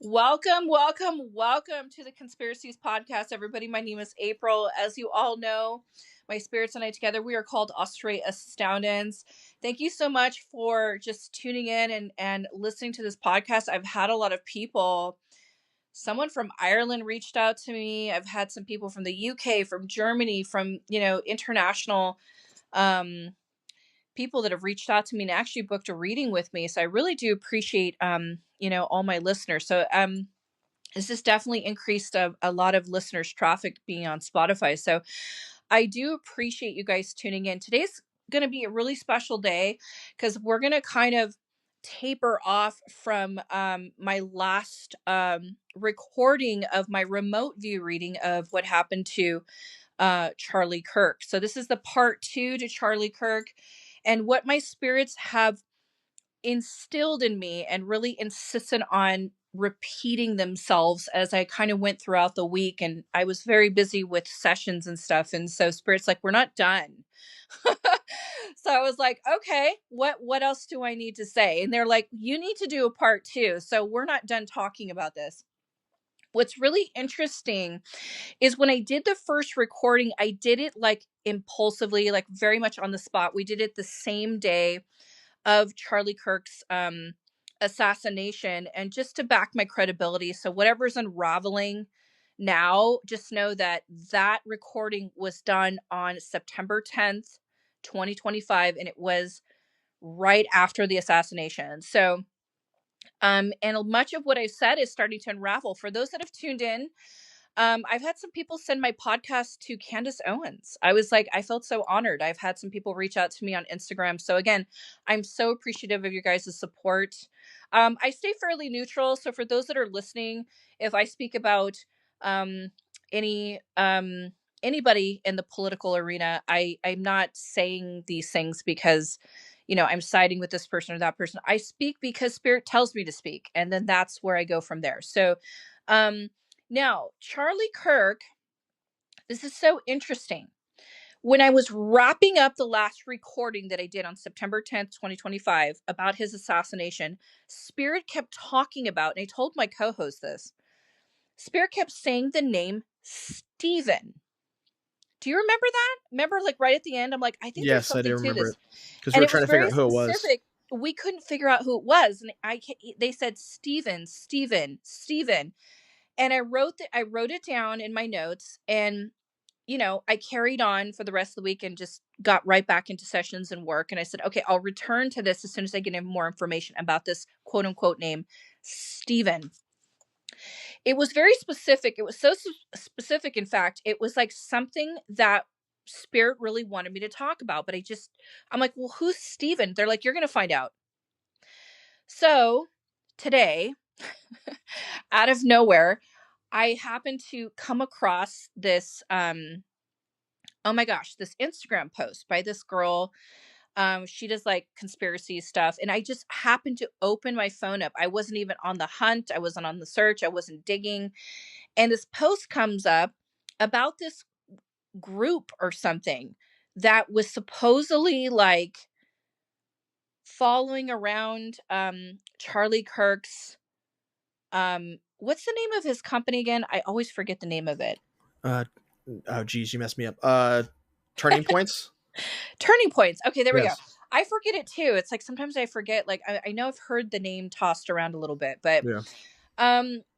Welcome, welcome, welcome to the Conspiracies podcast, everybody. My name is April. As you all know, my spirits and I together, we are called Austria Astoundance. Thank you so much for just tuning in and listening to this podcast. I've had a lot of people. Someone from Ireland reached out to me. I've had some people from the UK, from Germany, from, international people that have reached out to me and actually booked a reading with me. So I really do appreciate, all my listeners. So, this has definitely increased a lot of listeners' traffic being on Spotify. So I do appreciate you guys tuning in. Today's going to be a really special day because we're going to kind of taper off from my last recording of my remote view reading of what happened to Charlie Kirk. So this is the part 2 to Charlie Kirk, and what my spirits have instilled in me and really insisted on repeating themselves as I kind of went throughout the week. And I was very busy with sessions and stuff. And so spirit's like, we're not done. So I was like, okay, what else do I need to say? And they're like, you need to do a part 2. So we're not done talking about this. What's really interesting is when I did the first recording, I did it like impulsively, like very much on the spot. We did it the same day of Charlie Kirk's assassination, and just to back my credibility. So whatever's unraveling now, just know that that recording was done on September 10th, 2025, and it was right after the assassination. So and much of what I said is starting to unravel. For those that have tuned in, I've had some people send my podcast to Candace Owens. I felt so honored. I've had some people reach out to me on Instagram. So again, I'm so appreciative of your guys' support. I stay fairly neutral. So for those that are listening, if I speak about any anybody in the political arena, I'm not saying these things because I'm siding with this person or that person. I speak because spirit tells me to speak, and then that's where I go from there. So now, Charlie Kirk, this is so interesting. When I was wrapping up the last recording that I did on September 10th, 2025, about his assassination, Spirit kept talking about, and I told my co host this, Spirit kept saying the name Stephen. Do you remember that? Remember, like right at the end, I'm like, I think there's Yes, I do something to remember this. it because we And were it trying was to figure very out who it was. specific. We couldn't figure out who it was. And they said Stephen, Stephen, Stephen. And I wrote it down in my notes, and I carried on for the rest of the week and just got right back into sessions and work. And I said, okay, I'll return to this as soon as I get more information about this quote unquote name, Stephen. It was very specific. It was so specific. In fact, it was like something that spirit really wanted me to talk about, but I'm like, well, who's Stephen? They're like, you're going to find out. So today, out of nowhere, I happened to come across this, oh my gosh, this Instagram post by this girl. She does like conspiracy stuff. And I just happened to open my phone up. I wasn't even on the hunt. I wasn't on the search. I wasn't digging. And this post comes up about this group or something that was supposedly like following around Charlie Kirk's what's the name of his company again? I always forget the name of it. Oh geez, you messed me up. Turning Points. Turning Points. Okay, there we go. Yes. I forget it too. It's like sometimes I forget. Like I know I've heard the name tossed around a little bit, but Yeah.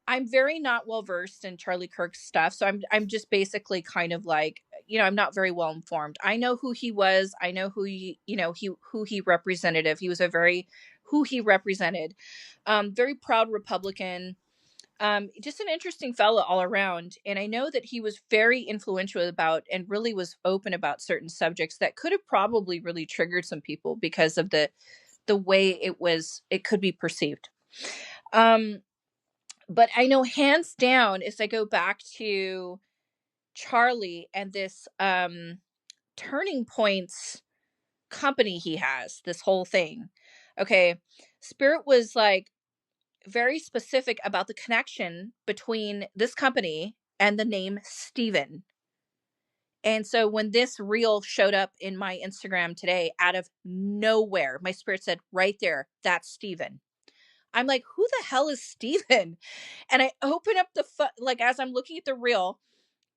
I'm very not well versed in Charlie Kirk's stuff. So I'm just basically kind of like, I'm not very well informed. I know who he was. I know who who he represented. He was who he represented. Very proud Republican. Just an interesting fellow all around. And I know that he was very influential about and really was open about certain subjects that could have probably really triggered some people because of the way it could be perceived. But I know hands down, as I go back to Charlie and this Turning Points company he has, this whole thing. Okay. Spirit was like very specific about the connection between this company and the name Stephen. And so when this reel showed up in my Instagram today, out of nowhere, my spirit said, right there, that's Stephen. I'm like, who the hell is Steven? And I open up the like as I'm looking at the reel,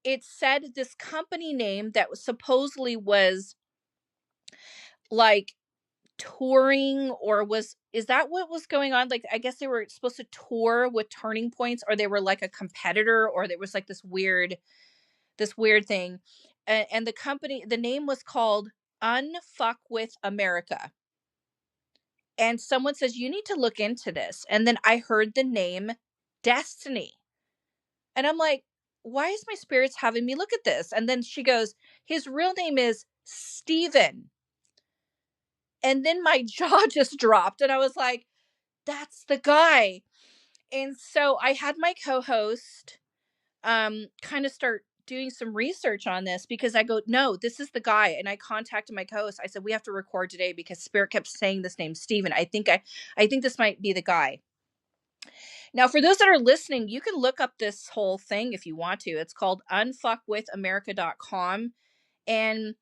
it said this company name that was supposedly was like touring, or was is that what was going on? Like, I guess they were supposed to tour with Turning Points, or they were like a competitor, or there was like this weird thing. And the company, the name was called Unfuck with America. And someone says, you need to look into this. And then I heard the name Destiny. And I'm like, why is my spirits having me look at this? And then she goes, his real name is Steven. And then my jaw just dropped. And I was like, that's the guy. And so I had my co-host kind of start doing some research on this, because I go, no, this is the guy. And I contacted my co-host. I said, we have to record today because Spirit kept saying this name, Steven. I think this might be the guy. Now, for those that are listening, you can look up this whole thing if you want to. It's called unfuckwithamerica.com. And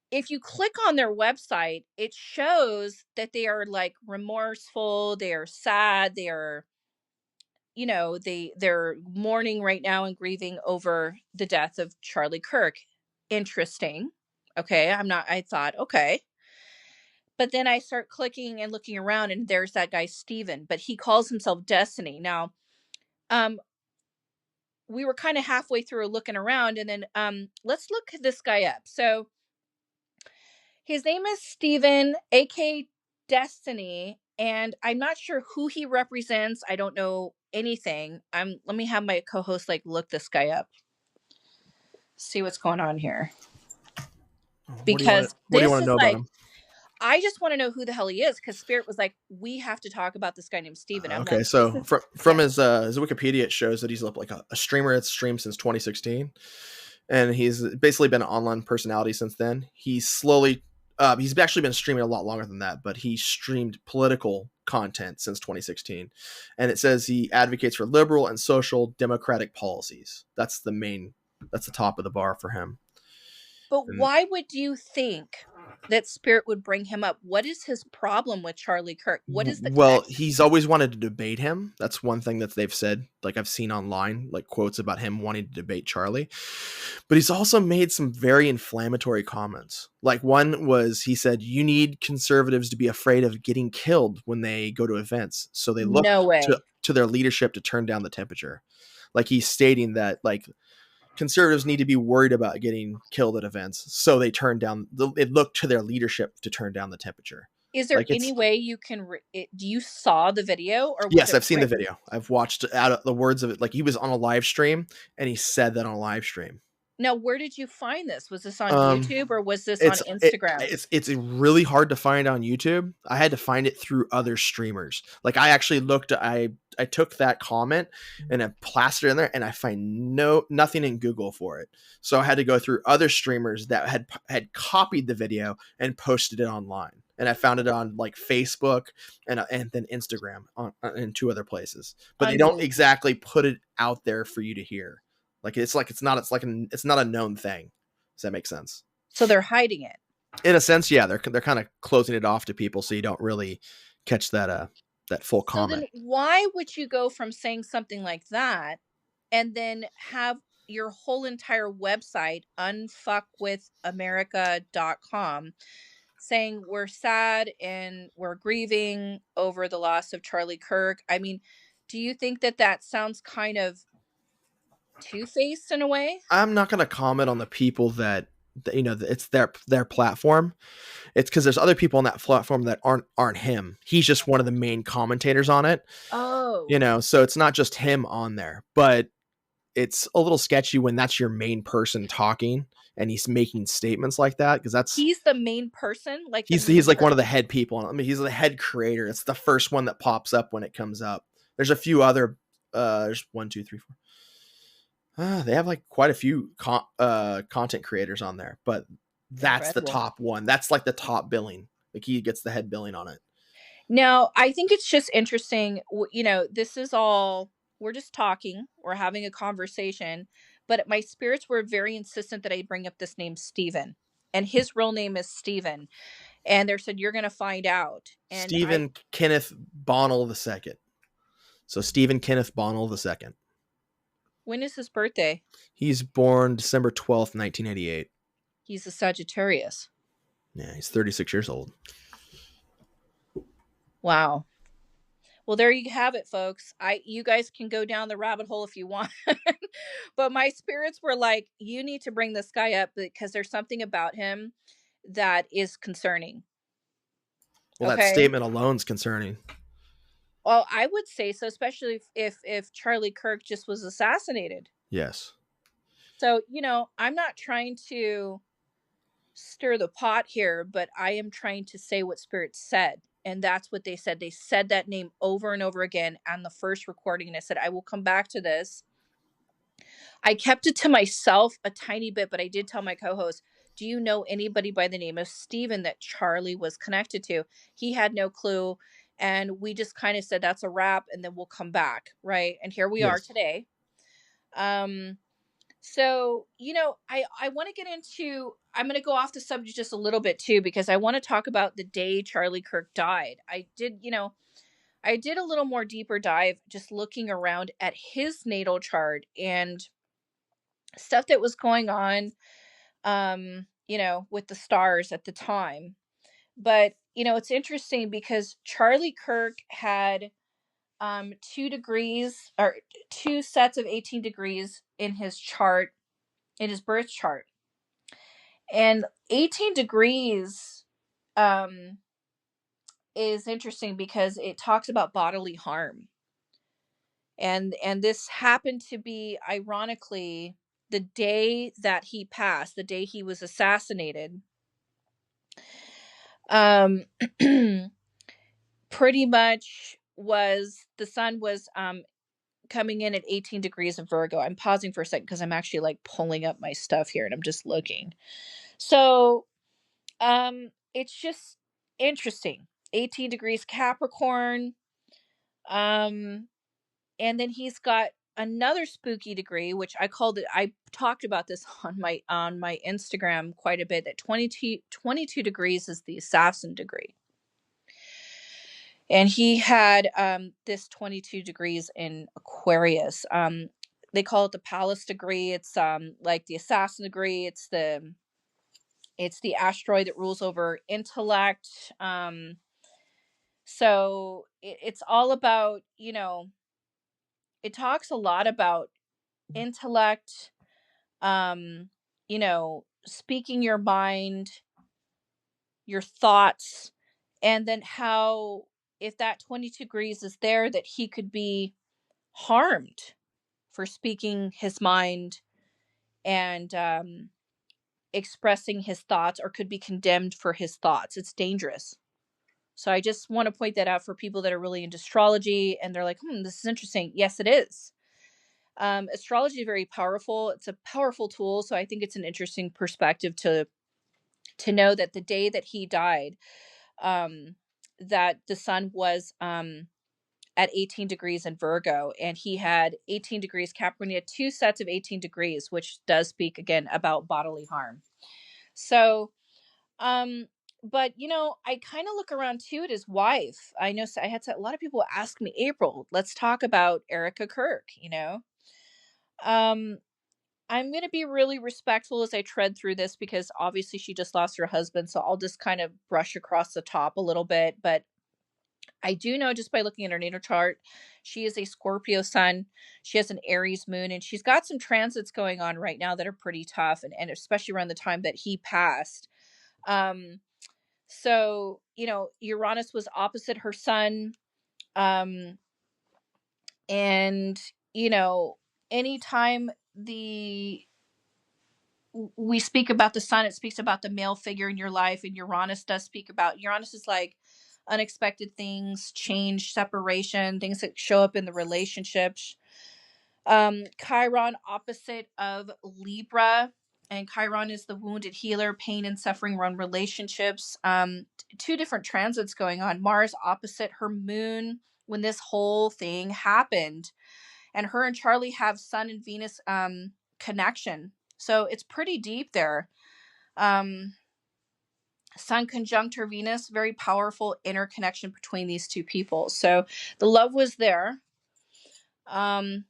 if you click on their website, it shows that they are like remorseful, they are sad, they are, they're mourning right now and grieving over the death of Charlie Kirk. Interesting. Okay, I thought, okay. But then I start clicking and looking around, and there's that guy Steven, but he calls himself Destiny. Now, um we were kind of halfway through looking around, and then let's look this guy up. So his name is Steven, aka Destiny, and I'm not sure who he represents. I don't know anything. Let me have my co-host like look this guy up. See what's going on here. Because What do you this want to is know about like, him? I just want to know who the hell he is, because Spirit was like, we have to talk about this guy named Steven. I'm like, Okay, this so is from his Wikipedia, it shows that he's like a streamer that's streamed since 2016, and he's basically been an online personality since then. He's actually been streaming a lot longer than that, but he streamed political content since 2016, and it says he advocates for liberal and social democratic policies. That's the top of the bar for him. But And why would you think that Spirit would bring him up? What is his problem with Charlie Kirk? What is the Well, connection? he's always wanted to debate him. That's one thing that they've said. Like I've seen online, like quotes about him wanting to debate Charlie. But he's also made some very inflammatory comments. Like one was he said, "You need conservatives to be afraid of getting killed when they go to events, so they look No way. to their leadership to turn down the temperature." Like he's stating that like conservatives need to be worried about getting killed at events, so they look to their leadership to turn down the temperature. Is there Like any it's way you can do you saw the video, or was Yes, it I've seen the written? video. I've watched out of the words of it. Like he was on a live stream and he said that on a live stream. Now, where did you find this? Was this on Um, YouTube, or was this on Instagram? it's really hard to find on YouTube. I had to find it through other streamers. Like I actually I took that comment and I plastered it in there, and I find nothing in Google for it. So I had to go through other streamers that had copied the video and posted it online. And I found it on like Facebook and then Instagram and two other places. But they don't Unbelievable. exactly put it out there for you to hear. It's not a known thing. Does that make sense? So they're hiding it. In a sense, yeah, they're kind of closing it off to people, so you don't really catch that full So then comment. why would you go from saying something like that and then have your whole entire website, unfuckwithamerica.com, saying we're sad and we're grieving over the loss of Charlie Kirk? I mean, do you think that that sounds kind of two-faced in a way? I'm not going to comment on the people that it's their platform. It's because there's other people on that platform that aren't him. He's just one of the main commentators on it. Oh, So it's not just him on there, but it's a little sketchy when that's your main person talking and he's making statements like that, because he's the main person, like the he's main like one of person. the head people. I mean, he's the head creator. It's the first one that pops up when it comes up. There's a few other. There's one, two, three, four. They have like quite a few content creators on there, but that's the Incredible. top one. That's like the top billing. Like he gets the head billing on it. Now, I think it's just interesting. This is all, we're just talking, we're having a conversation, but my spirits were very insistent that I bring up this name, Steven. And his real name is Steven. And they said, you're going to find out. And Stephen Kenneth Bonnell II. So Stephen Kenneth Bonnell II. When is his birthday? He's born December 12th, 1988. He's a Sagittarius. Yeah, he's 36 years old. Wow. Well, there you have it, folks. You guys can go down the rabbit hole if you want. But my spirits were like, you need to bring this guy up because there's something about him that is concerning. Well, that Okay. statement alone is concerning. Well, I would say so, especially if Charlie Kirk just was assassinated. Yes. So, I'm not trying to stir the pot here, but I am trying to say what Spirit said. And that's what they said. They said that name over and over again on the first recording. And I said, I will come back to this. I kept it to myself a tiny bit, but I did tell my co-host, do you know anybody by the name of Steven that Charlie was connected to? He had no clue. And we just kind of said, that's a wrap. And then we'll come back. Right. And here we are Yes. today. So, I want to get into, I'm going to go off the subject just a little bit too, because I want to talk about the day Charlie Kirk died. I did a little more deeper dive, just looking around at his natal chart and stuff that was going on, with the stars at the time. But, it's interesting because Charlie Kirk had 2 degrees or 2 sets of 18 degrees in his chart, in his birth chart. And 18 degrees um, is interesting because it talks about bodily harm. And this happened to be, ironically, the day that he passed, the day he was assassinated. Um, Pretty much was the sun was coming in at 18 degrees of Virgo. I'm pausing for a second because I'm actually like pulling up my stuff here and I'm just looking. So it's just interesting. 18 degrees Capricorn. Um and then he's got another spooky degree, which I talked about this on my Instagram quite a bit, that 22 degrees is the assassin degree. And he had this 22 degrees in Aquarius. They call it the palace degree. It's like the assassin degree. It's the asteroid that rules over intellect. So it's all about, it talks a lot about intellect, speaking your mind, your thoughts, and then how, if that 22 degrees is there, that he could be harmed for speaking his mind and expressing his thoughts, or could be condemned for his thoughts. It's dangerous. So I just want to point that out for people that are really into astrology and they're like, this is interesting. Yes, it is. Astrology is very powerful. It's a powerful tool. So I think it's an interesting perspective to know that the day that he died, that the sun was at 18 degrees in Virgo, and he had 18 degrees Capricorn. He had 2 sets of 18 degrees, which does speak again about bodily harm. So, but I kind of look around too at his wife. I know I had a lot of people ask me, April, let's talk about Erica Kirk. Um, I'm going to be really respectful as I tread through this because obviously she just lost her husband. So I'll just kind of brush across the top a little bit. But I do know just by looking at her natal chart, she is a Scorpio sun. She has an Aries moon, and she's got some transits going on right now that are pretty tough. And especially around the time that he passed. So, Uranus was opposite her sun. Um, and, anytime we speak about the sun, it speaks about the male figure in your life, and Uranus is like unexpected things, change, separation, things that show up in the relationships. Chiron opposite of Libra, and Chiron is the wounded healer, pain and suffering run relationships. Two different transits going on. Mars opposite her moon when this whole thing happened, and her and Charlie have Sun and Venus connection. So it's pretty deep there. Um, Sun conjunct her Venus, very powerful interconnection between these two people. So the love was there. Um,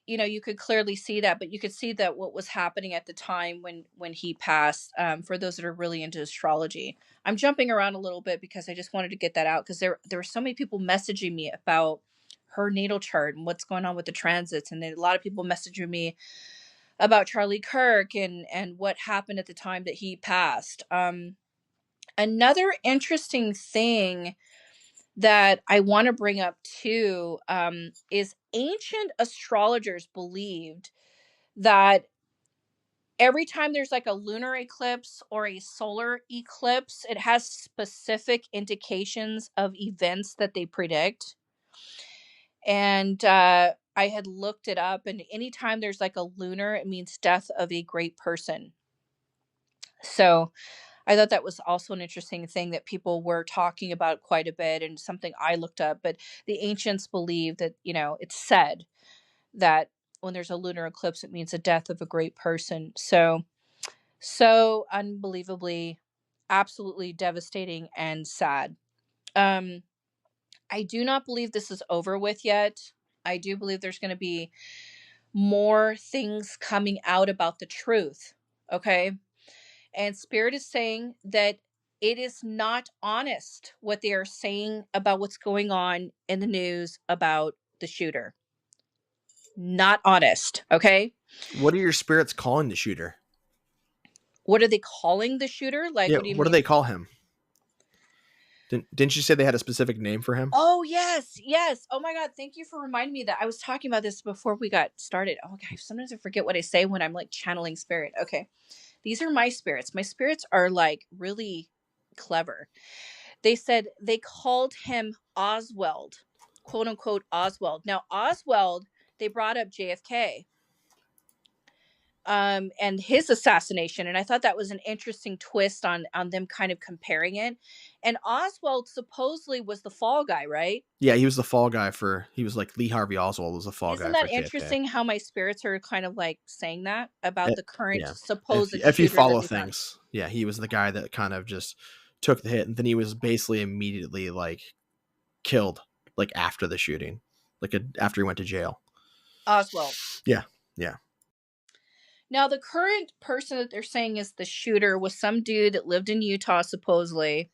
you could clearly see that, but you could see that what was happening at the time when he passed. For those that are really into astrology, I'm jumping around a little bit because I just wanted to get that out, because there were so many people messaging me about her natal chart and what's going on with the transits, and then a lot of people messaging me about Charlie Kirk and what happened at the time that he passed. Another interesting thing that I want to bring up too, is ancient astrologers believed that every time there's like a lunar eclipse or a solar eclipse, it has specific indications of events that they predict. And I had looked it up, and anytime there's like a lunar, it means death of a great person. So I thought that was also an interesting thing that people were talking about quite a bit, and something I looked up. But the ancients believe that, it's said that when there's a lunar eclipse, it means the death of a great person. So unbelievably, absolutely devastating and sad. Um, I do not believe this is over with yet. I do believe there's going to be more things coming out about the truth. Okay. And Spirit is saying that it is not honest what they are saying about what's going on in the news about the shooter. Not honest. Okay. What are your spirits calling the shooter? What are they calling the shooter? Like, Yeah, what do you what do mean? they call him? Didn't you say they had a specific name for him? Oh, yes. Yes. Oh my God. Thank you for reminding me that I was talking about this before we got started. Oh, okay. Sometimes I forget what I say when I'm like channeling spirit. Okay. These are my spirits. My spirits are like really clever. They said they called him Oswald, quote unquote Oswald. Now, Oswald, they brought up JFK, and his assassination, and I thought that was an interesting twist on them kind of comparing it. And Oswald supposedly was the fall guy, right? Yeah, he was the fall guy for. He was like Lee Harvey Oswald was the fall Isn't guy that for JFK. interesting how my spirits are kind of like saying that about the current Yeah, if supposed if you shooter that follow they found? things, yeah, he was the guy that kind of just took the hit, and then he was basically immediately like killed, like after the shooting, after he went to jail. Oswald. Yeah, yeah. Now, the current person that they're saying is the shooter was some dude that lived in Utah, supposedly.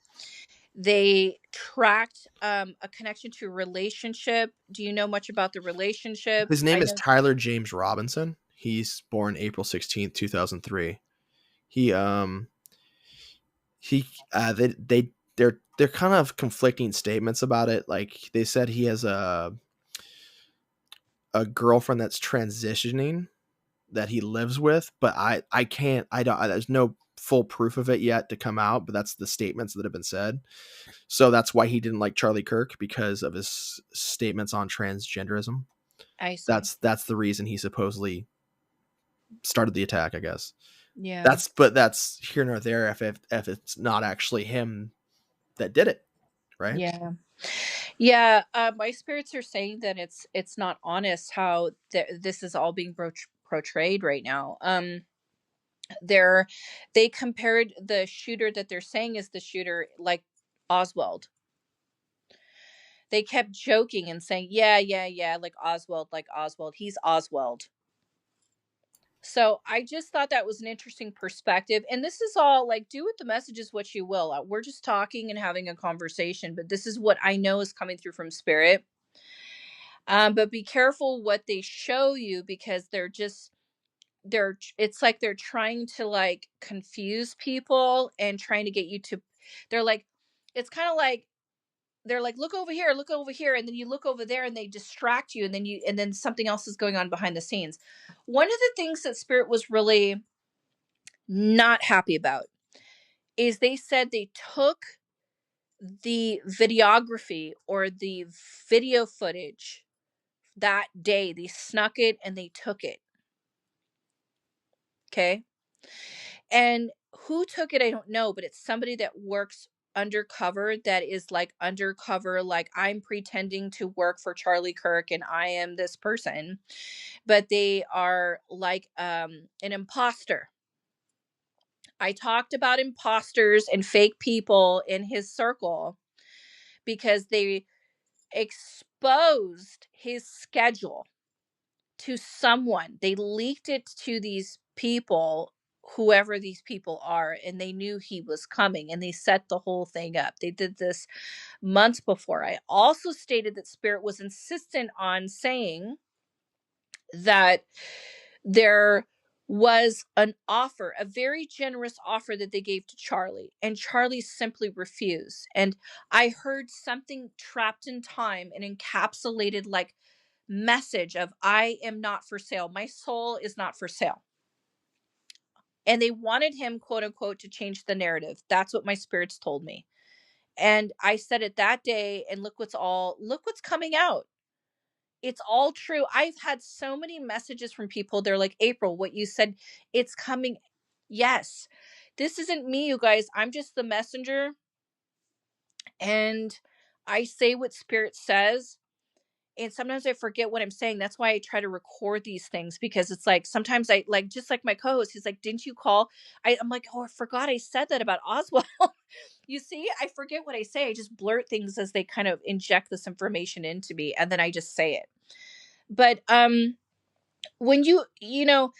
They tracked a connection to a relationship. Do you know much about the relationship? His name I is know. Tyler James Robinson. He's born April 16th, 2003. He he they're kind of conflicting statements about it. Like they said he has a girlfriend that's transitioning that he lives with, but I can't I don't there's no full proof of it yet to come out, but that's the statements that have been said. So that's why he didn't like Charlie Kirk, because of his statements on transgenderism. I see. That's the reason he supposedly started the attack, I guess. Yeah. That's here nor there if it's not actually him that did it, right? Yeah. Yeah. My spirits are saying that it's not honest how this is all being portrayed right now. They're they compared the shooter that they're saying is the shooter, like Oswald. They kept joking and saying, yeah, yeah, yeah, like Oswald. He's Oswald. So I just thought that was an interesting perspective. And this is all like, do with the messages what you will. We're just talking and having a conversation, but this is what I know is coming through from spirit. But be careful what they show you, because it's like they're trying to like confuse people and trying to get you to, they're like, it's kind of like, they're like, look over here, and then you look over there and they distract you, and then something else is going on behind the scenes. One of the things that spirit was really not happy about is they said they took the videography or the video footage that day. They snuck it and they took it. Okay. And who took it, I don't know, but it's somebody that works undercover, that is like undercover, like I'm pretending to work for Charlie Kirk and I am this person, but they are like an imposter. I talked about imposters and fake people in his circle because they exposed his schedule to someone. They leaked it to these people, whoever these people are, and they knew he was coming and they set the whole thing up. They did this months before. I also stated that Spirit was insistent on saying that there was an offer, a very generous offer that they gave to Charlie, and Charlie simply refused. And I heard something trapped in time and encapsulated like message of, I am not for sale. My soul is not for sale. And they wanted him, quote unquote, to change the narrative. That's what my spirits told me. And I said it that day, and look what's coming out. It's all true. I've had so many messages from people. They're like, April, what you said, it's coming. Yes. This isn't me, you guys. I'm just the messenger. And I say what Spirit says. And sometimes I forget what I'm saying. That's why I try to record these things, because it's like sometimes I like, just like my co-host, he's like, didn't you call? I'm like, oh, I forgot I said that about Oswald. You see, I forget what I say. I just blurt things as they kind of inject this information into me, and then I just say it. But when you know,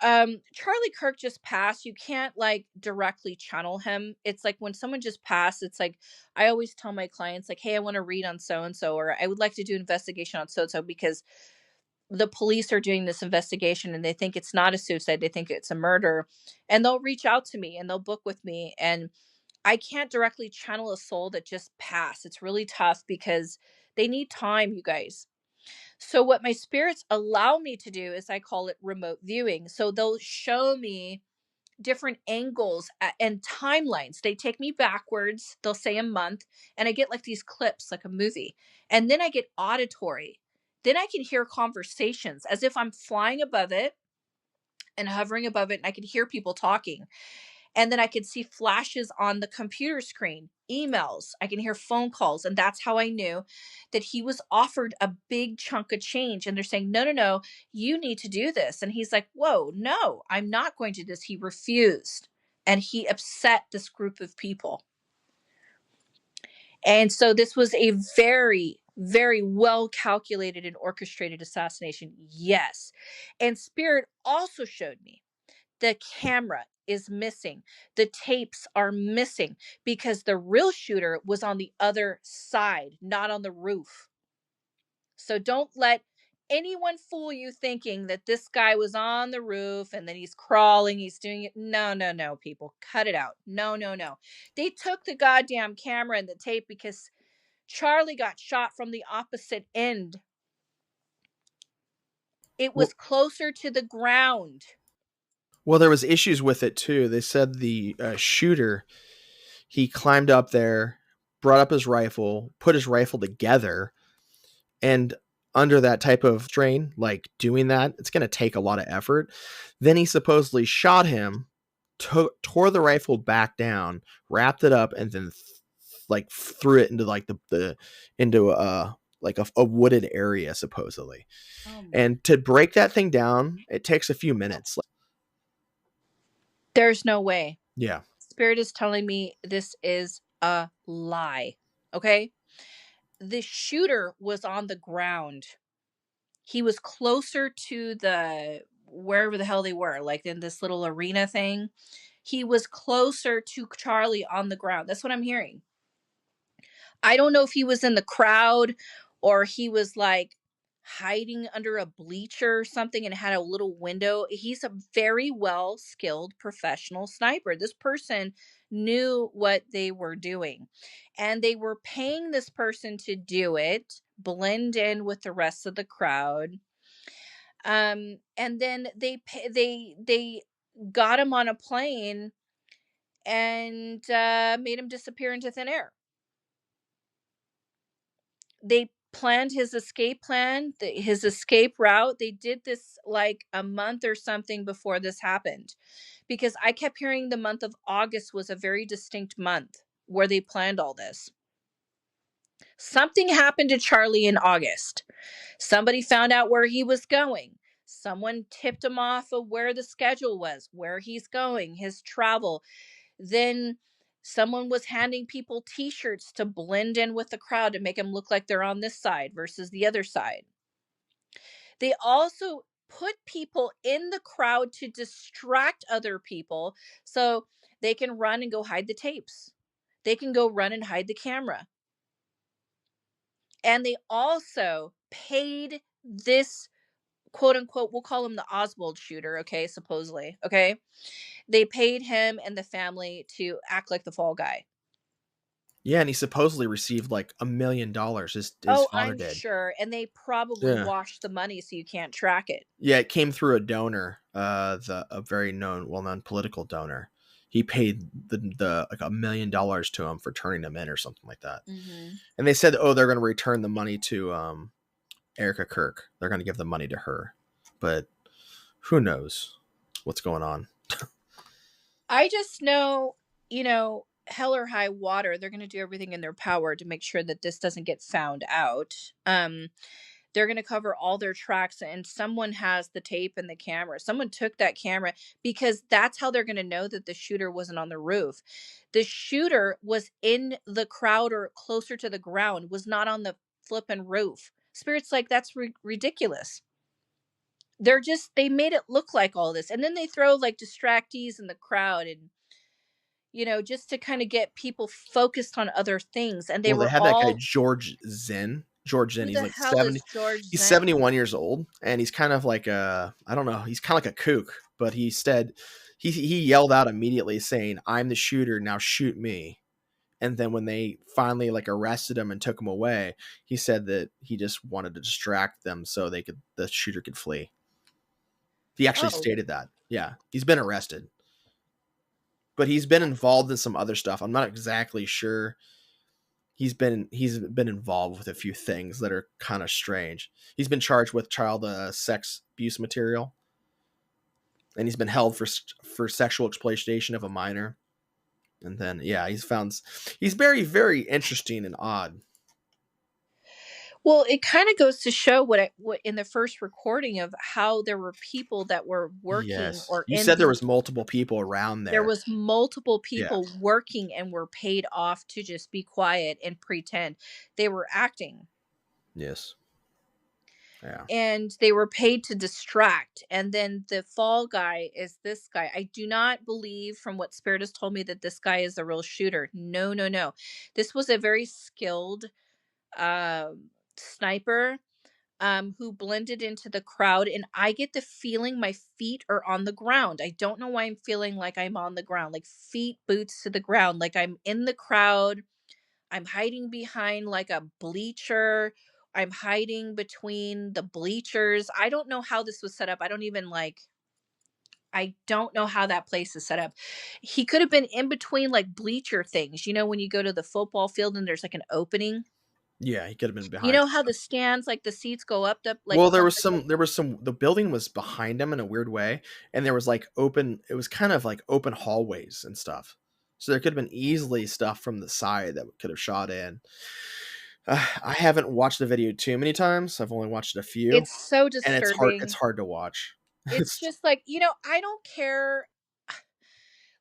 Charlie Kirk just passed. You can't like directly channel him. It's like when someone just passed, it's like I always tell my clients like, hey, I want to read on so and so, or I would like to do an investigation on so and so, because the police are doing this investigation and they think it's not a suicide, they think it's a murder, and they'll reach out to me and they'll book with me, and I can't directly channel a soul that just passed. It's really tough because they need time, you guys. So what my spirits allow me to do is I call it remote viewing. So they'll show me different angles and timelines. They take me backwards. They'll say a month, and I get like these clips, like a movie. And then I get auditory. Then I can hear conversations as if I'm flying above it and hovering above it, and I can hear people talking. And then I could see flashes on the computer screen, emails, I can hear phone calls. And that's how I knew that he was offered a big chunk of change. And they're saying, no, no, no, you need to do this. And he's like, whoa, no, I'm not going to do this. He refused. And he upset this group of people. And so this was a very, very well calculated and orchestrated assassination. Yes. And Spirit also showed me the camera is missing. The tapes are missing because the real shooter was on the other side, not on the roof. So don't let anyone fool you thinking that this guy was on the roof and then he's crawling, he's doing it. No, no, no, people. Cut it out. No, no, no. They took the goddamn camera and the tape because Charlie got shot from the opposite end. It was Well, closer to the ground. well, there was issues with it too. They said the shooter, he climbed up there, brought up his rifle, put his rifle together, and under that type of strain, like doing that, it's going to take a lot of effort. Then he supposedly shot him, tore the rifle back down, wrapped it up, and then like threw it into like the into like a wooded area supposedly. Oh my. And to break that thing down, it takes a few minutes. There's no way. Yeah. Spirit is telling me this is a lie. Okay? The shooter was on the ground. He was closer to the wherever the hell they were, like in this little arena thing. He was closer to Charlie on the ground. That's what I'm hearing. I don't know if he was in the crowd or he was like hiding under a bleacher or something and had a little window. He's a very well skilled professional sniper. This person knew what they were doing, and they were paying this person to do it, blend in with the rest of the crowd. And then they got him on a plane and made him disappear into thin air. They planned his escape plan, his escape route. They did this like a month or something before this happened, because I kept hearing the month of August was a very distinct month where they planned all this. Something happened to Charlie in August. Somebody found out where he was going. Someone tipped him off of where the schedule was, where he's going, his travel. Then Someone was handing people t-shirts to blend in with the crowd to make them look like they're on this side versus the other side. They also put people in the crowd to distract other people so they can run and go hide the tapes. They can go run and hide the camera. And they also paid this quote unquote, we'll call him the Oswald shooter, okay, supposedly, okay? They paid him and the family to act like the fall guy. Yeah, and he supposedly received like $1 million. His Oh, father I'm did. sure. And they probably Yeah. washed the money so you can't track it. Yeah, it came through a donor, the a very well-known political donor. He paid the like $1 million to him for turning him in or something like that. Hmm. And they said, oh, they're going to return the money to Erica Kirk. They're going to give the money to her, but who knows what's going on? I just know, hell or high water, they're going to do everything in their power to make sure that this doesn't get found out. They're going to cover all their tracks, and someone has the tape and the camera. Someone took that camera because that's how they're going to know that the shooter wasn't on the roof. The shooter was in the crowd or closer to the ground, was not on the flippin' roof. Spirit's like, that's ridiculous. They made it look like all this. And then they throw like distractees in the crowd and, just to kind of get people focused on other things. And they Well, they were had that guy all, George Zinn. George Zinn. who He's the like hell is 70. George He's Zen? 71 years old, and he's kind of like I don't know. He's kind of like a kook, but he yelled out immediately saying, "I'm the shooter. Now shoot me." And then when they finally like arrested him and took him away, he said that he just wanted to distract them so the shooter could flee. He actually Oh, stated that. Yeah, he's been arrested, but he's been involved in some other stuff. I'm not exactly sure. He's been involved with a few things that are kind of strange. He's been charged with child sex abuse material, and he's been held for sexual exploitation of a minor. And then yeah, he's very very interesting and odd. well, it kind of goes to show what in the first recording of how there were people that were working Yes, or you in said there the was multiple people around there there. was multiple Yeah. people working and were paid off to just be quiet and pretend they were acting. Yes. Yeah. And they were paid to distract. And then the fall guy is this guy. I do not believe, from what Spirit has told me, that this guy is the real shooter. No, no, no. This was a very skilled sniper who blended into the crowd. And I get the feeling my feet are on the ground. I don't know why I'm feeling like I'm on the ground, like feet, boots to the ground, like I'm in the crowd. I'm hiding behind like a bleacher. I'm hiding between the bleachers. I don't know how this was set up. I don't know how that place is set up. He could have been in between like bleacher things. When you go to the football field and there's like an opening. Yeah, he could have been You behind know how stuff. the stands, like the seats go up like Well, there come was like a, some the building was behind him in a weird way, and there was like open it was kind of like open hallways and stuff. So there could have been easily stuff from the side that could have shot in. I haven't watched the video too many times. I've only watched it a few, it's so and it's disturbing. hard to watch. It's It's just like, I don't care.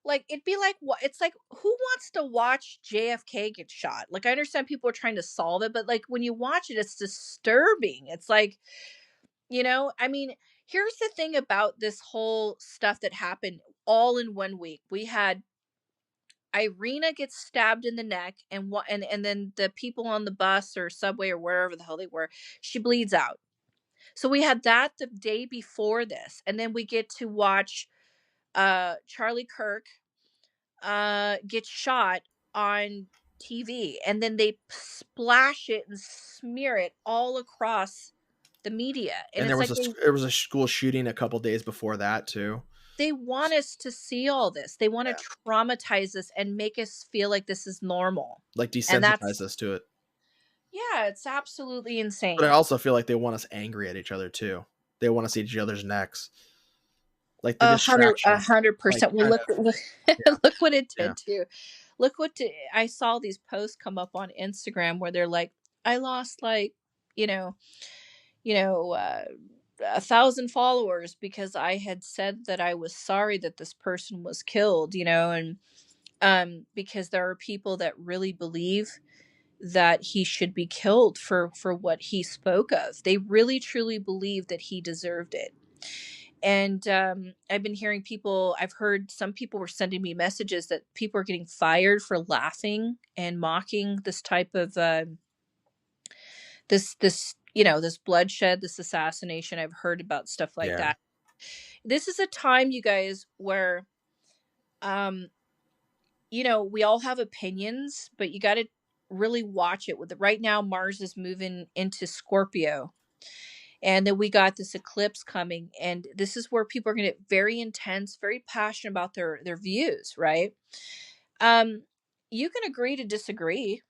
Like it'd be like what it's like who wants to watch JFK get shot? Like I understand people are trying to solve it, but like when you watch it, it's disturbing. It's like, I mean, here's the thing about this whole stuff that happened all in one week. We had Irina gets stabbed in the neck, and what and then the people on the bus or subway or wherever the hell they were, she bleeds out. So we had that the day before this, and then we get to watch Charlie Kirk gets shot on TV, and then they splash it and smear it all across the media. And and it's like there was a school shooting a couple days before that too. they want us to see all this. They want to Yeah, traumatize us and make us feel like this is normal. like And desensitize that's us to it. yeah, it's absolutely But I insane. also feel like they want us angry at each other too. They want to see each other's necks, like the A hundred, a distraction, hundred like percent. Well, kind look, of look, yeah, look what it yeah. did too. Look I saw these posts come up on Instagram where they're like, I lost like, you know, you know, 1,000 followers because I had said that I was sorry that this person was killed, and because there are people that really believe that he should be killed for what he spoke of. They really truly believe that he deserved it. And I've been hearing people, I've heard some people were sending me messages that people are getting fired for laughing and mocking this type of this this bloodshed, this assassination. I've heard about stuff like Yeah. that. This is a time, you guys, where um we all have opinions, but you got to really watch it. With right now, Mars is moving into Scorpio, and then we got this eclipse coming, and this is where people are going to get very intense, very passionate about their views, right? um you can agree to disagree.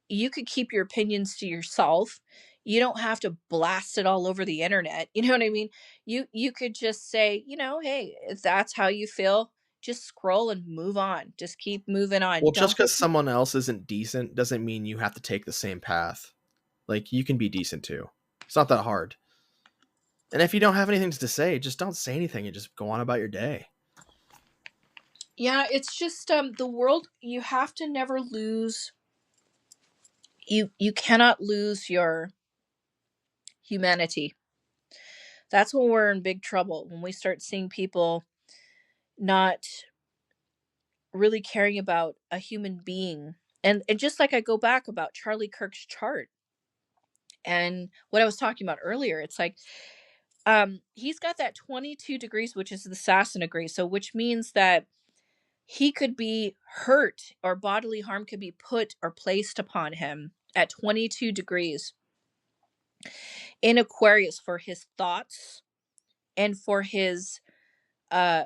You could keep your opinions to yourself. You don't have to blast it all over the internet. You know what I mean? You could just say, hey, if that's how you feel, just scroll and move on. Just keep moving on. Well, just Don't get because someone else isn't decent doesn't mean you have to take the same path. Like, you can be decent too. It's not that hard. And if you don't have anything to say, just don't say anything and just go on about your day. Yeah, it's just the world, you have to never lose, you cannot lose your humanity. That's when we're in big trouble, when we start seeing people not really caring about a human being. And just like I go back about Charlie Kirk's chart and what I was talking about earlier, it's like he's got that 22 degrees, which is the assassin degree, so which means that he could be hurt, or bodily harm could be put or placed upon him at 22 degrees in Aquarius for his thoughts and for his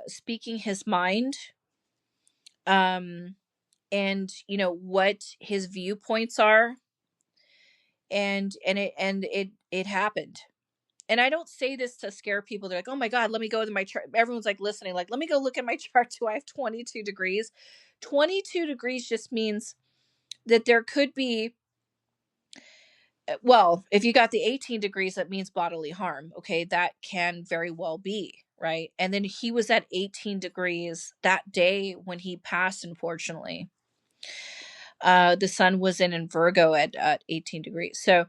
speaking his mind, um and what his viewpoints are. And it happened. And I don't say this to scare people. They're like, oh my God, let me go to my chart. Everyone's like listening, like, let me go look at my chart. Do I have 22 degrees? 22 degrees just means that there could be, well, if you got the 18 degrees, that means bodily harm. Okay. That can very well be. Right. And then he was at 18 degrees that day when he passed, unfortunately. The sun was in Virgo at 18 degrees. So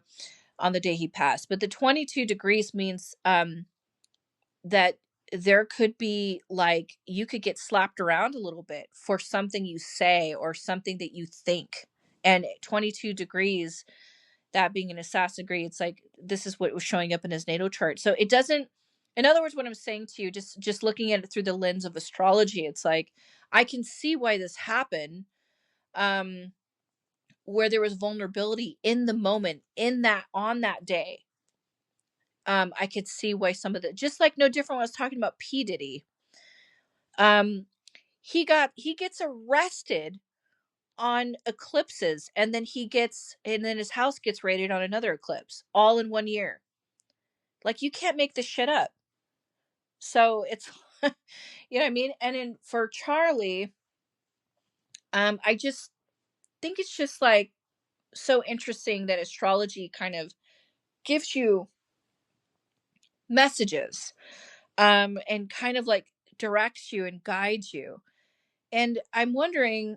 on the day he passed. But the 22 degrees means that there could be, like, you could get slapped around a little bit for something you say or something that you think. And 22 degrees, that being an assassin degree, it's like this is what was showing up in his natal chart. So it doesn't, in other words, what I'm saying to you, just looking at it through the lens of astrology, it's like I can see why this happened. Where there was vulnerability in the moment, in that, on that day. I could see why some of the, just like no different when I was talking about P. Diddy. Um, he gets arrested on eclipses, and then his house gets raided on another eclipse, all in 1 year. Like, you can't make this shit up. So it's you know what I mean? And then for Charlie, I just think it's just like so interesting that astrology kind of gives you messages, and kind of like directs you and guides you. And I'm wondering,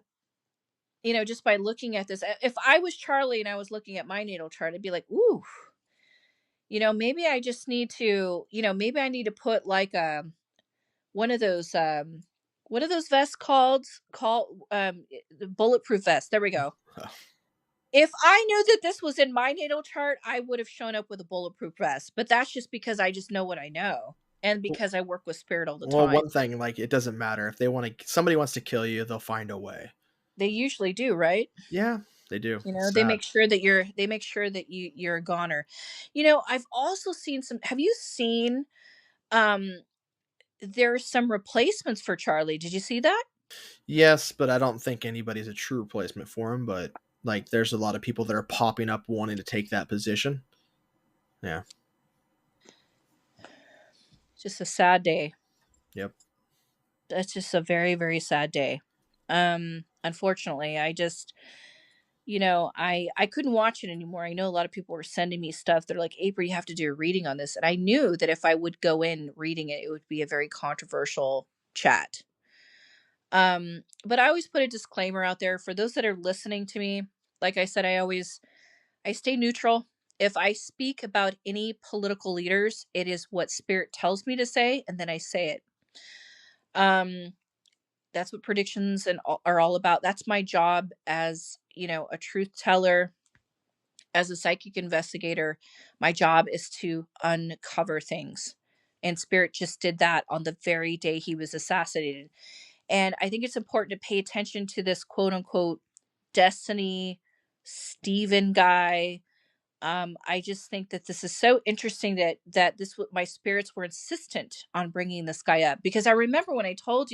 just by looking at this, if I was Charlie and I was looking at my natal chart, I'd be like, ooh, maybe I just need to, maybe I need to put like one of those what are those vests called the bulletproof vest. There we go. If I knew that this was in my natal chart, I would have shown up with a bulletproof vest. But that's just because I just know what I know, and because I work with spirit all the Well, time. one thing, like, it doesn't matter if somebody wants to kill you, they'll find a way. They usually do, right? Yeah, they do. It's They sad. make sure that you're a goner. I've also seen some, have you seen um there's some replacements for Charlie? Did you see that? Yes, but I don't think anybody's a true replacement for him. But, like, there's a lot of people that are popping up wanting to take that position. Yeah. Just a sad day. Yep. That's just a very, very sad day. Unfortunately, I couldn't watch it anymore. I know a lot of people were sending me stuff. They're like, April, you have to do a reading on this. And I knew that if I would go in reading it, it would be a very controversial chat. But I always put a disclaimer out there for those that are listening to me. Like I said, I stay neutral. If I speak about any political leaders, it is what spirit tells me to say, and then I say it. Um, that's what predictions are all about. That's my job as, a truth teller, as a psychic investigator. My job is to uncover things. And spirit just did that on the very day he was assassinated. And I think it's important to pay attention to this quote unquote Destiny Steven guy. I just think that this is so interesting that my spirits were insistent on bringing this guy up, because I remember when I told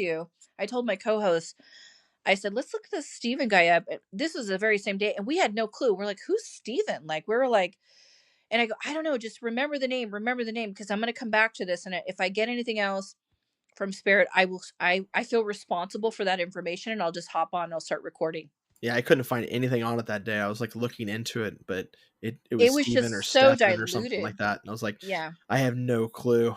my co-host, I said, let's look at this Steven guy up. This was the very same day, and we had no clue. We're like, who's Steven? Like, we were like, and I go, I don't know, just remember the name, because I'm going to come back to this. And if I get anything else from spirit, I feel responsible for that information, and I'll just hop on and I'll start recording. Yeah, I couldn't find anything on it that day. I was like looking into it, but it was It was Steven or just so Stefan or something like diluted. that. And I was like, Yeah. I have no clue.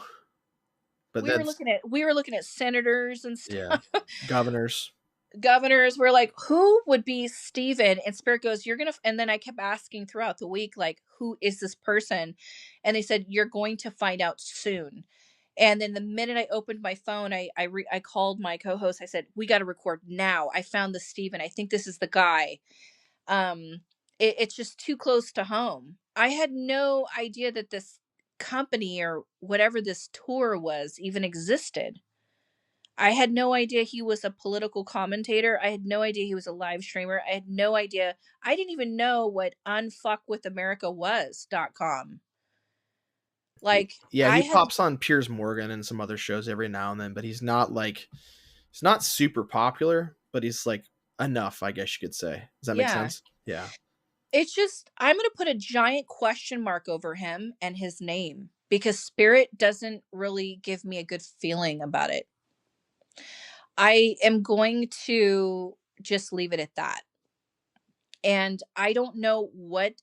But that's We were looking at senators and yeah, stuff. governors. Governors were like, who would be Steven? And spirit goes, you're gonna, and then I kept asking throughout the week, like, who is this person? And they said, you're going to find out soon. And then the minute I opened my phone, I called my co-host. I said, we got to record now. I found the Steven. I think this is the guy. um it's just too close to home. I had no idea that this company or whatever this tour was even existed. I had no idea he was a political commentator. I had no idea he was a live streamer. I had no idea. I didn't even know what unfuckwithamerica.com. Like, Yeah, I he had, pops on Piers Morgan and some other shows every now and then, but he's not super popular, but he's like enough, I guess you could say. Does that make yeah. sense? Yeah. It's just, I'm going to put a giant question mark over him and his name, because spirit doesn't really give me a good feeling about it. I am going to just leave it at that. And I don't know what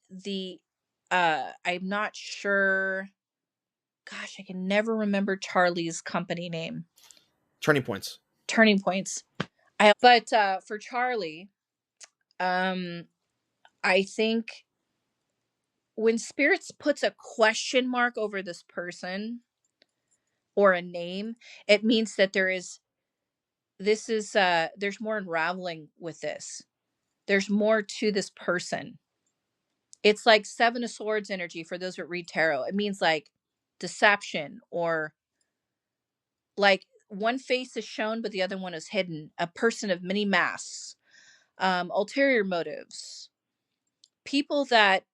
I'm not sure. Gosh, I can never remember Charlie's company name. Turning points. Turning Points. But for Charlie, um I think when spirits puts a question mark over this person or a name, it means that there's more unraveling with this. There's more to this person. It's like Seven of Swords energy for those that read tarot. It means like deception, or like one face is shown but the other one is hidden. A person of many masks, ulterior motives, people that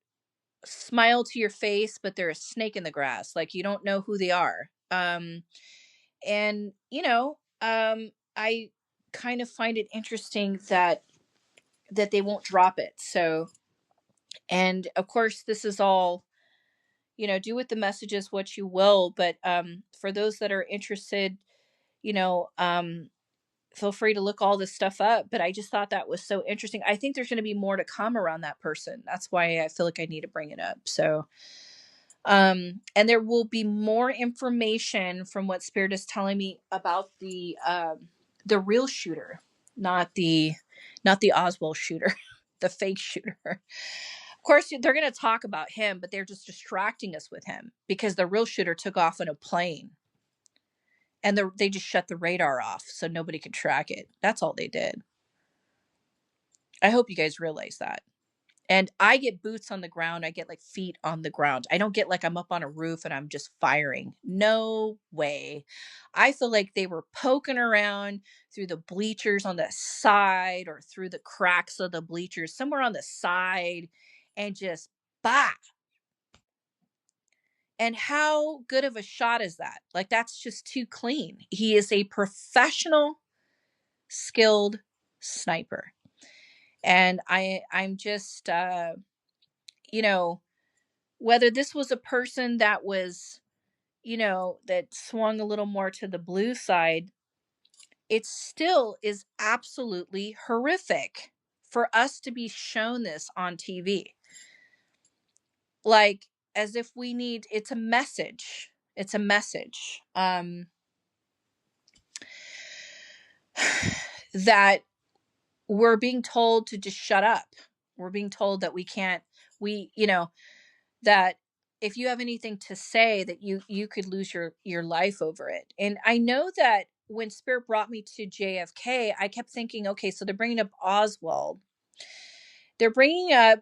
smile to your face but they're a snake in the grass. Like, you don't know who they are. And I kind of find it interesting that they won't drop it. So, and of course, this is all, do with the messages what you will. But for those that are interested, you know um feel free to look all this stuff up. But I just thought that was so interesting. I think there's going to be more to come around that person. That's why I feel like I need to bring it up. So, and there will be more information from what spirit is telling me about the real shooter, not the Oswald shooter, the fake shooter. Of course, they're going to talk about him, but they're just distracting us with him because the real shooter took off in a plane, and they just shut the radar off so nobody could track it. That's all they did. I hope you guys realize that. And I get boots on the ground. I get like feet on the ground. I don't get like I'm up on a roof and I'm just firing. No way. I feel like they were poking around through the bleachers on the side or through the cracks of the bleachers, somewhere on the side, and just bah. And how good of a shot is that? Like, that's just too clean. He is a professional, skilled sniper. And I'm just you know, whether this was a person that was, that swung a little more to the blue side, it still is absolutely horrific for us to be shown this on TV. Like, as if we need, it's a message. It's a message. that we're being told to just shut up. We're being told that we can't, we, you know, that if you have anything to say that you could lose your life over it. And I know that when Spirit brought me to JFK, I kept thinking, okay, so they're bringing up Oswald. They're bringing up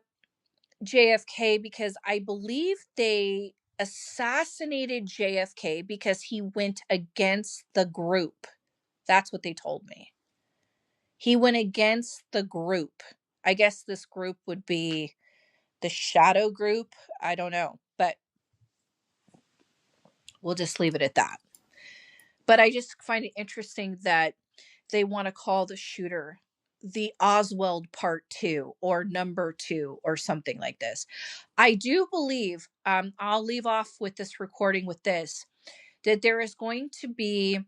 JFK because I believe they assassinated JFK because he went against the group. That's what they told me. He went against the group. I guess this group would be the shadow group. I don't know, but we'll just leave it at that. But I just find it interesting that they want to call the shooter the Oswald part 2 or number 2 or something like this. I do believe, I'll leave off with this recording with this, that there is going to be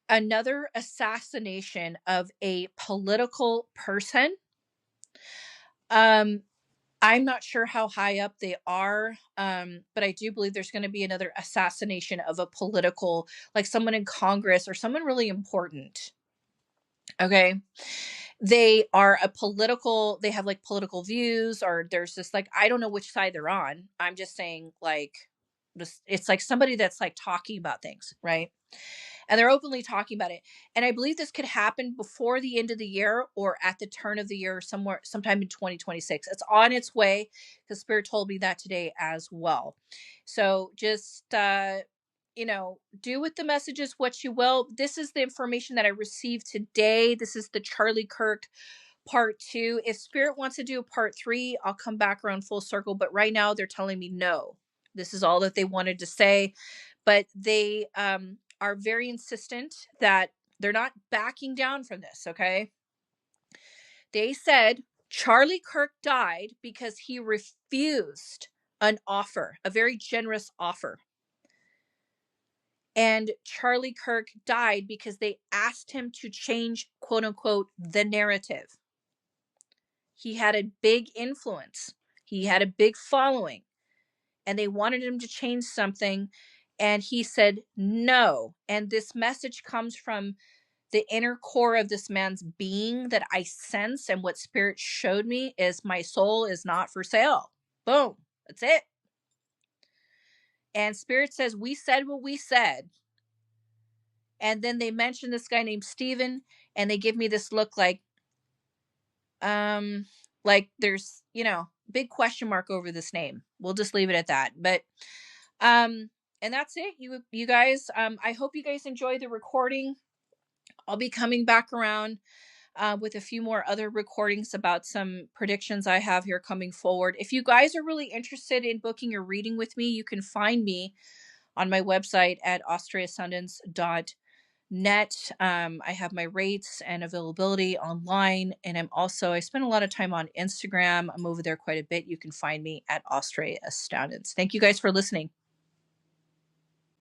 another assassination of a political person. Um, I'm not sure how high up they are, but I do believe there's going to be another assassination of a political, like someone in Congress or someone really important. Okay. They are a political, they have like political views, or there's just like, I don't know which side they're on. I'm just saying, like, this, it's like somebody that's like talking about things, right? And they're openly talking about it. And I believe this could happen before the end of the year or at the turn of the year, somewhere, sometime in 2026. It's on its way because Spirit told me that today as well. So just, do with the messages what you will. This is the information that I received today. This is the Charlie Kirk part 2. If Spirit wants to do a part 3, I'll come back around full circle. But right now they're telling me no. This is all that they wanted to say. But they are very insistent that they're not backing down from this, okay? They said Charlie Kirk died because he refused an offer, a very generous offer. And Charlie Kirk died because they asked him to change, quote unquote, the narrative. He had a big influence, he had a big following, and they wanted him to change something. And he said no. And this message comes from the inner core of this man's being that I sense. And what Spirit showed me is my soul is not for sale. Boom. That's it. And Spirit says, we said what we said. And then they mention this guy named Steven, and they give me this look like there's, big question mark over this name. We'll just leave it at that. But and that's it. You guys, I hope you guys enjoy the recording. I'll be coming back around with a few more other recordings about some predictions I have here coming forward. If you guys are really interested in booking your reading with me, you can find me on my website at austriaastoundance.net. I have my rates and availability online, and I spend a lot of time on Instagram. I'm over there quite a bit. You can find me at Austria Astoundance. Thank you guys for listening.